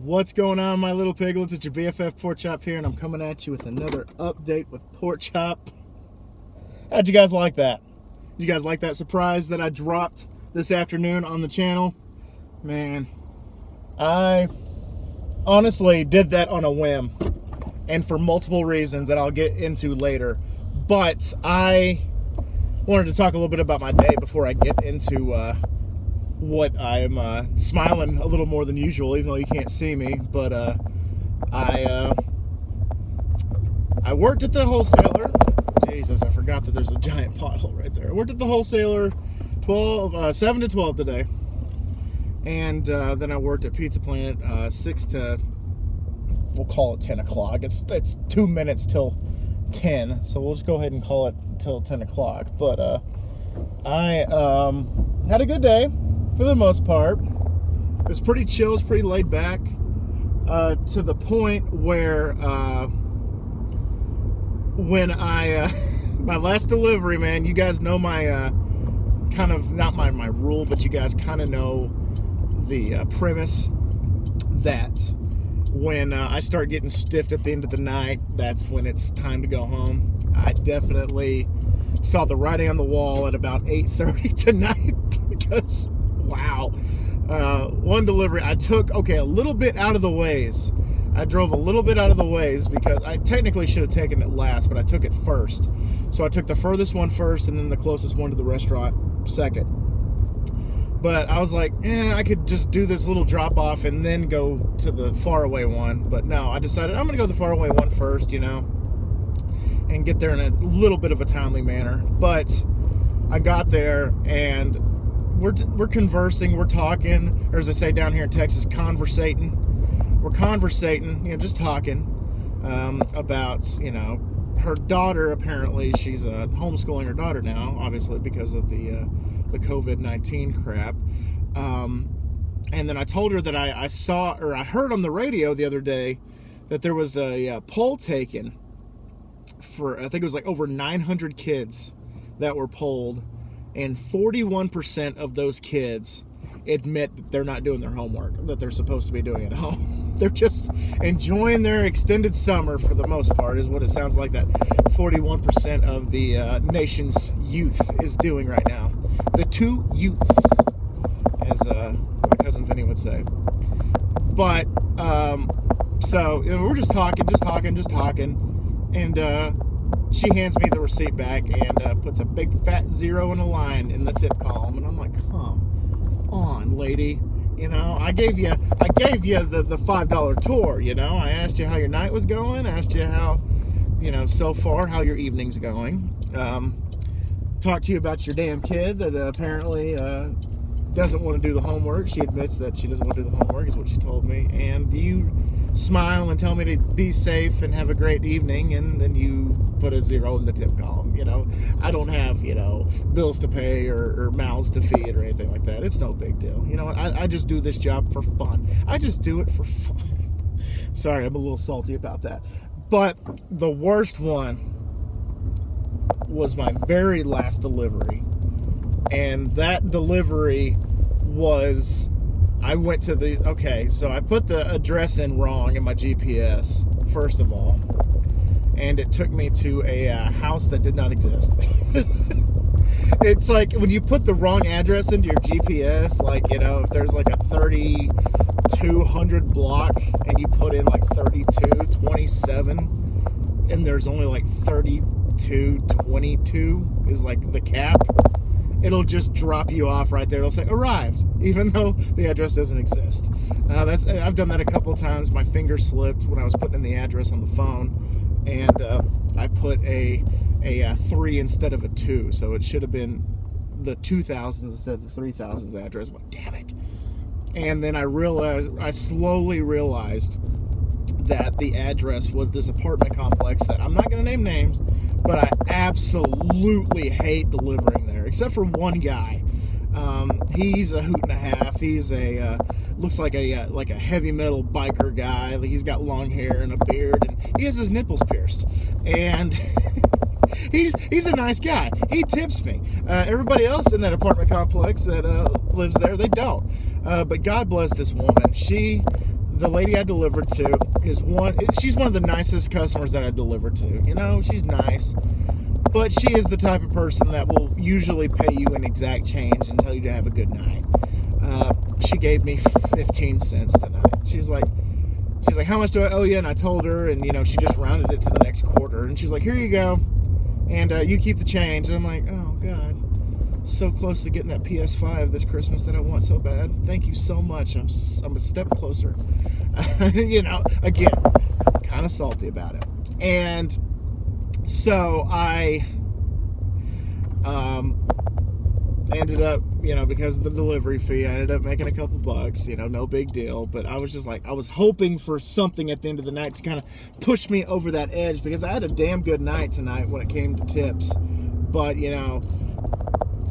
What's going on, my little piglets? It's your BFF Pork Chop here, and I'm coming at you with another update with Pork Chop. How'd you guys like that? Did you guys like that surprise that I dropped this afternoon on the channel? Man, I honestly did that on a whim, and for multiple reasons that I'll get into later. But I wanted to talk a little bit about my day before I get into what I'm smiling a little more than usual, even though you can't see me. But I worked at the wholesaler. Jesus, I forgot that there's a giant pothole right there. I worked at the wholesaler 7 to 12 today. And then I worked at Pizza Planet 6 to, we'll call it 10 o'clock. It's 2 minutes till 10, so we'll just go ahead and call it till 10 o'clock. But I had a good day for the most part. It was pretty chill, it was pretty laid back, to the point where when I my last delivery, man, you guys know my kind of, not my rule, but you guys kind of know the premise that when I start getting stiffed at the end of the night, that's when it's time to go home. I definitely saw the writing on the wall at about 8:30 tonight because, wow. One delivery I took, a little bit out of the ways. I drove a little bit out of the ways because I technically should have taken it last, but I took it first. So I took the furthest one first and then the closest one to the restaurant second. But I was like, I could just do this little drop off and then go to the faraway one. But no, I decided I'm going to go to the faraway one first, and get there in a little bit of a timely manner. But I got there and we're conversing, we're talking, or as I say down here in Texas, conversating. We're conversating, just talking about, her daughter. Apparently she's homeschooling her daughter now, obviously because of the COVID-19 crap. And then I told her that I saw, or I heard on the radio the other day that there was a poll taken for, I think it was like over 900 kids that were polled, and 41% of those kids admit that they're not doing their homework that they're supposed to be doing at home. They're just enjoying their extended summer for the most part, is what it sounds like that 41% of the nation's youth is doing right now. The two youths, as my cousin Vinny would say. But, so we're just talking, and she hands me the receipt back and puts a big fat 0 in a line in the tip column, and I'm like, come on, lady. I gave you the $5 tour. I asked you how your night was going. I asked you how, so far how your evening's going. Talked to you about your damn kid that apparently doesn't want to do the homework. She admits that she doesn't want to do the homework, is what she told me. And you smile and tell me to be safe and have a great evening, and then you put a 0 in the tip column. I don't have, bills to pay or mouths to feed or anything like that. It's no big deal. I just do this job for fun. I just do it for fun. Sorry, I'm a little salty about that. But the worst one was my very last delivery. And that delivery was, I went to so I put the address in wrong in my GPS, first of all. And it took me to a house that did not exist. It's like when you put the wrong address into your GPS, if there's like a 3200 block and you put in like 3227 and there's only like 3222 is like the cap, it'll just drop you off right there. It'll say arrived, even though the address doesn't exist. I've done that a couple of times. My finger slipped when I was putting in the address on the phone, and I put a 3 instead of a 2, so it should have been the 2000s instead of the 3000s address. I'm like, damn it. And then I slowly realized that the address was this apartment complex that I'm not going to name names, but I absolutely hate delivering there, except for one guy. He's a hoot and a half. He's looks like a heavy metal biker guy. He's got long hair and a beard, and he has his nipples pierced. And he's a nice guy. He tips me. Everybody else in that apartment complex that lives there, they don't. But God bless this woman. the lady I delivered to she's one of the nicest customers that I deliver to. You know, she's nice, but she is the type of person that will usually pay you in exact change and tell you to have a good night. She gave me 15 cents tonight. She's like, how much do I owe you? And I told her, and, you know, she just rounded it to the next quarter. And she's like, here you go. And you keep the change. And I'm like, oh, God. So close to getting that PS5 this Christmas that I want so bad. Thank you so much. I'm a step closer. You know, again, kind of salty about it. And so I ended up, you know, because of the delivery fee, I ended up making a couple bucks, you know, no big deal. But I was just like, I was hoping for something at the end of the night to kind of push me over that edge, because I had a damn good night tonight when it came to tips. But, you know,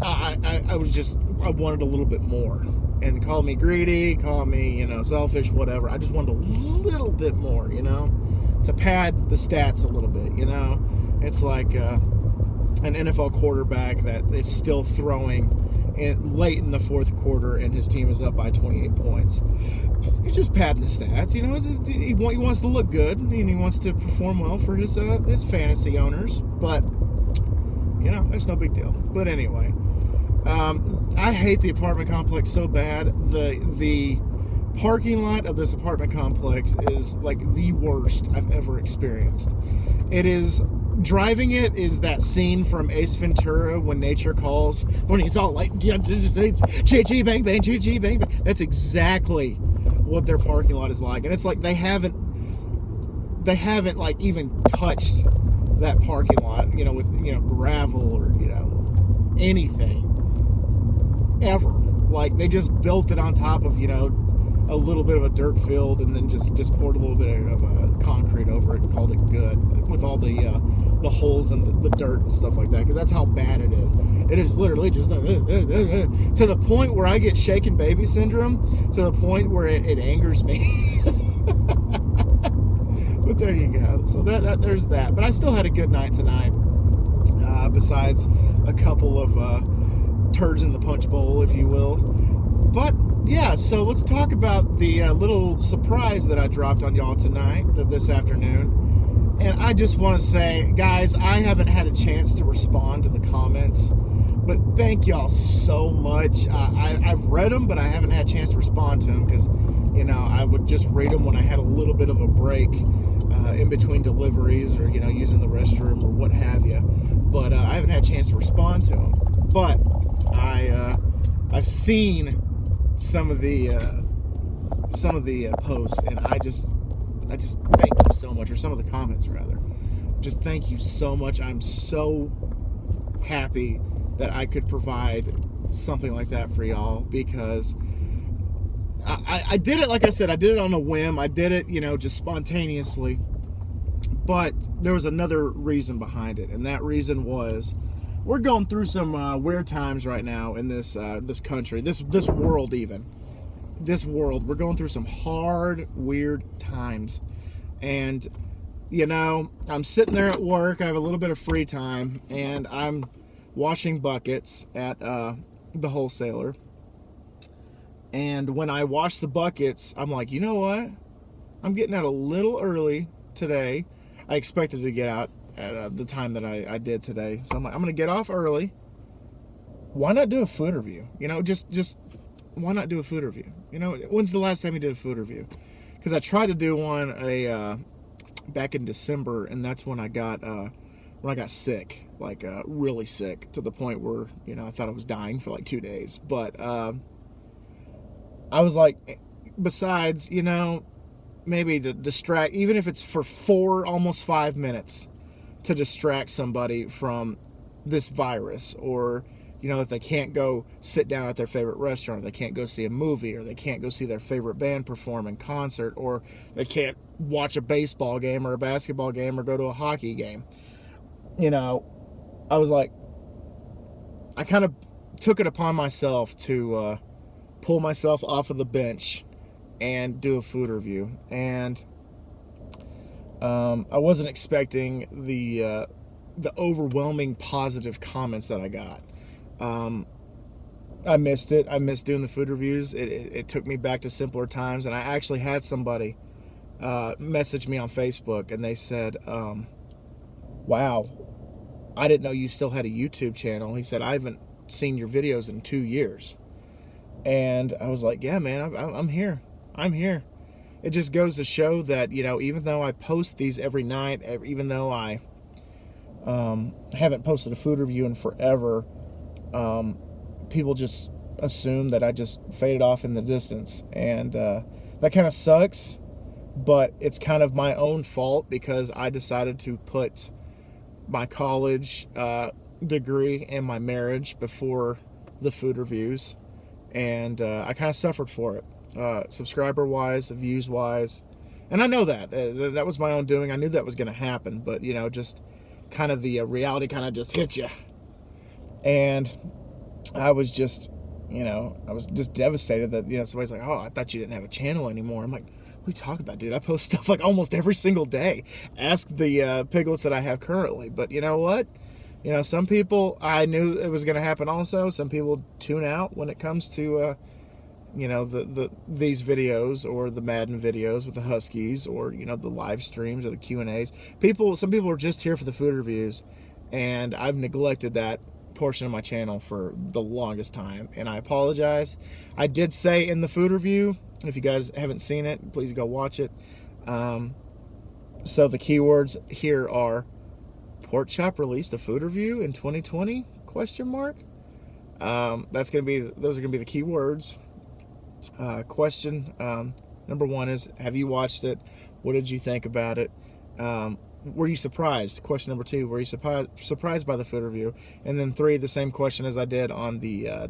I wanted a little bit more. And call me greedy, call me, you know, selfish, whatever. I just wanted a little bit more, you know, to pad the stats a little bit, you know. It's like an NFL quarterback that is still throwing late in the fourth quarter and his team is up by 28 points. He's just padding the stats, you know. He wants to look good and he wants to perform well for his fantasy owners, but, you know, it's no big deal. But anyway, I hate the apartment complex so bad. The parking lot of this apartment complex is like the worst I've ever experienced. It is... Driving it is that scene from Ace Ventura when nature calls, when he's all like, chee bang bang, chee bang bang. That's exactly what their parking lot is like. And it's like they haven't like even touched that parking lot, you know, with, you know, gravel or, you know, anything ever. Like they just built it on top of, you know, a little bit of a dirt field and then just poured a little bit of concrete over it and called it good, with all the holes and the dirt and stuff like that, because that's how bad it is. It is literally just to the point where I get shaken baby syndrome, to the point where it angers me. But there you go. So that there's that. But I still had a good night tonight, besides a couple of turds in the punch bowl, if you will. But yeah, so let's talk about the little surprise that I dropped on y'all tonight, this afternoon. And I just want to say, guys, I haven't had a chance to respond to the comments, but thank y'all so much. I've read them, but I haven't had a chance to respond to them because, you know, I would just read them when I had a little bit of a break in between deliveries or, you know, using the restroom or what have you. But I haven't had a chance to respond to them. But I've seen some of the posts, and I just thank you so much, or some of the comments rather. Just thank you so much. I'm so happy that I could provide something like that for y'all, because I did it, like I said, I did it on a whim. I did it, you know, just spontaneously. But there was another reason behind it, and that reason was we're going through some weird times right now in this country, this world even. This world, we're going through some hard, weird times. And, you know, I'm sitting there at work, I have a little bit of free time, and I'm washing buckets at the wholesaler. And when I wash the buckets, I'm like, you know what? I'm getting out a little early today. I expected to get out at the time that I did today. So I'm like, I'm going to get off early. Why not do a food review? You know, just why not do a food review? You know, when's the last time you did a food review? Because I tried to do one back in December, and that's when I got sick, like really sick, to the point where, you know, I thought I was dying for like 2 days. But I was like, besides, you know, maybe to distract, even if it's for almost 5 minutes, to distract somebody from this virus, or, you know, if they can't go sit down at their favorite restaurant, or they can't go see a movie, or they can't go see their favorite band perform in concert, or they can't watch a baseball game or a basketball game or go to a hockey game. You know, I was like, I kind of took it upon myself to pull myself off of the bench and do a food review. And I wasn't expecting the overwhelming positive comments that I got. I missed it. I missed doing the food reviews. It took me back to simpler times, and I actually had somebody message me on Facebook, and they said, wow, I didn't know you still had a YouTube channel. He said, I haven't seen your videos in 2 years. And I was like, yeah, man, I'm here. I'm here. It just goes to show that, you know, even though I post these every night, even though I haven't posted a food review in forever, people just assume that I just faded off in the distance. And that kind of sucks, but it's kind of my own fault because I decided to put my college degree and my marriage before the food reviews. And I kind of suffered for it, subscriber-wise, views-wise. And I know that. That was my own doing. I knew that was going to happen. But, you know, just kind of the reality kind of just hit you. And I was just, you know, I was just devastated that, you know, somebody's like, oh, I thought you didn't have a channel anymore. I'm like, what are you talking about, dude? I post stuff like almost every single day. Ask the piglets that I have currently. But you know what? You know, some people, I knew it was going to happen also. Some people tune out when it comes to, you know, these videos or the Madden videos with the Huskies, or, you know, the live streams or the Q&As. Some people are just here for the food reviews, and I've neglected that portion of my channel for the longest time, and I apologize. I did say in the food review, if you guys haven't seen it, please go watch it. So the keywords here are Pork Chop released a food review in 2020 ? Those are going to be the keywords. Question number 1 is, have you watched it? What did you think about it? Were you surprised? Question number 2, were you surprised by the food review? And then 3, the same question as I did on the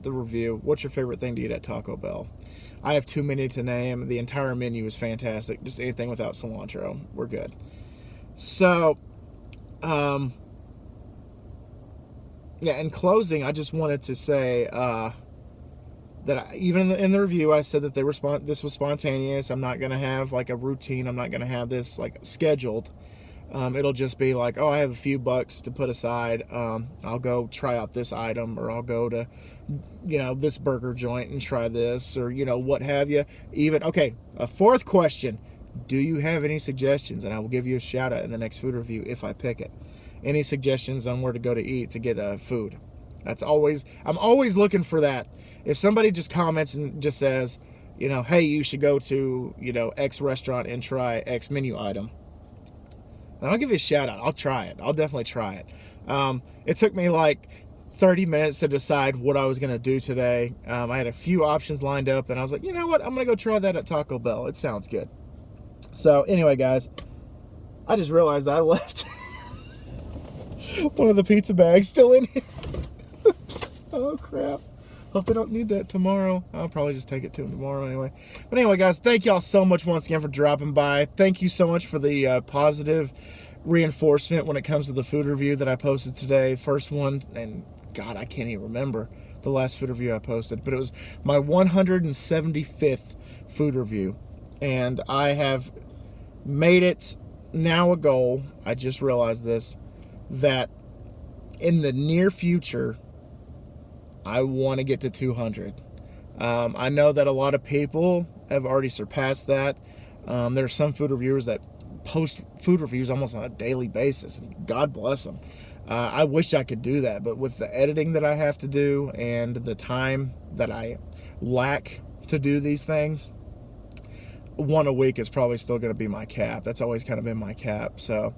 review. What's your favorite thing to eat at Taco Bell? I have too many to name. The entire menu is fantastic. Just anything without cilantro, we're good. So, yeah, in closing, I just wanted to say that even in the review, I said that this was spontaneous. I'm not going to have like a routine. I'm not going to have this like scheduled. It'll just be like, oh, I have a few bucks to put aside. I'll go try out this item, or I'll go to, you know, this burger joint and try this, or, you know, what have you. Even, okay, a 4th question. Do you have any suggestions? And I will give you a shout out in the next food review if I pick it. Any suggestions on where to go to eat to get food? I'm always looking for that. If somebody just comments and just says, you know, hey, you should go to, you know, X restaurant and try X menu item, then I'll give you a shout out. I'll try it. I'll definitely try it. It took me like 30 minutes to decide what I was going to do today. I had a few options lined up, and I was like, you know what? I'm going to go try that at Taco Bell. It sounds good. So anyway, guys, I just realized I left one of the pizza bags still in here. Oops. Oh, crap. Hope I don't need that tomorrow. I'll probably just take it to him tomorrow anyway. But anyway, guys, thank y'all so much once again for dropping by. Thank you so much for the positive reinforcement when it comes to the food review that I posted today. First one, and God, I can't even remember the last food review I posted, but it was my 175th food review. And I have made it now a goal, I just realized this, that in the near future, I want to get to 200. I know that a lot of people have already surpassed that. There are some food reviewers that post food reviews almost on a daily basis, and God bless them. I wish I could do that, but with the editing that I have to do and the time that I lack to do these things, one a week is probably still going to be my cap. That's always kind of been my cap. So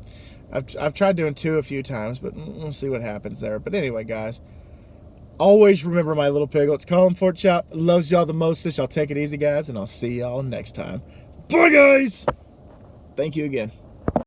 I've tried doing 2 a few times, but we'll see what happens there. But anyway, guys, always remember, my little piglets, Colin Pork Chop loves y'all the mostest. Y'all take it easy, guys, and I'll see y'all next time. Bye, guys. Thank you again.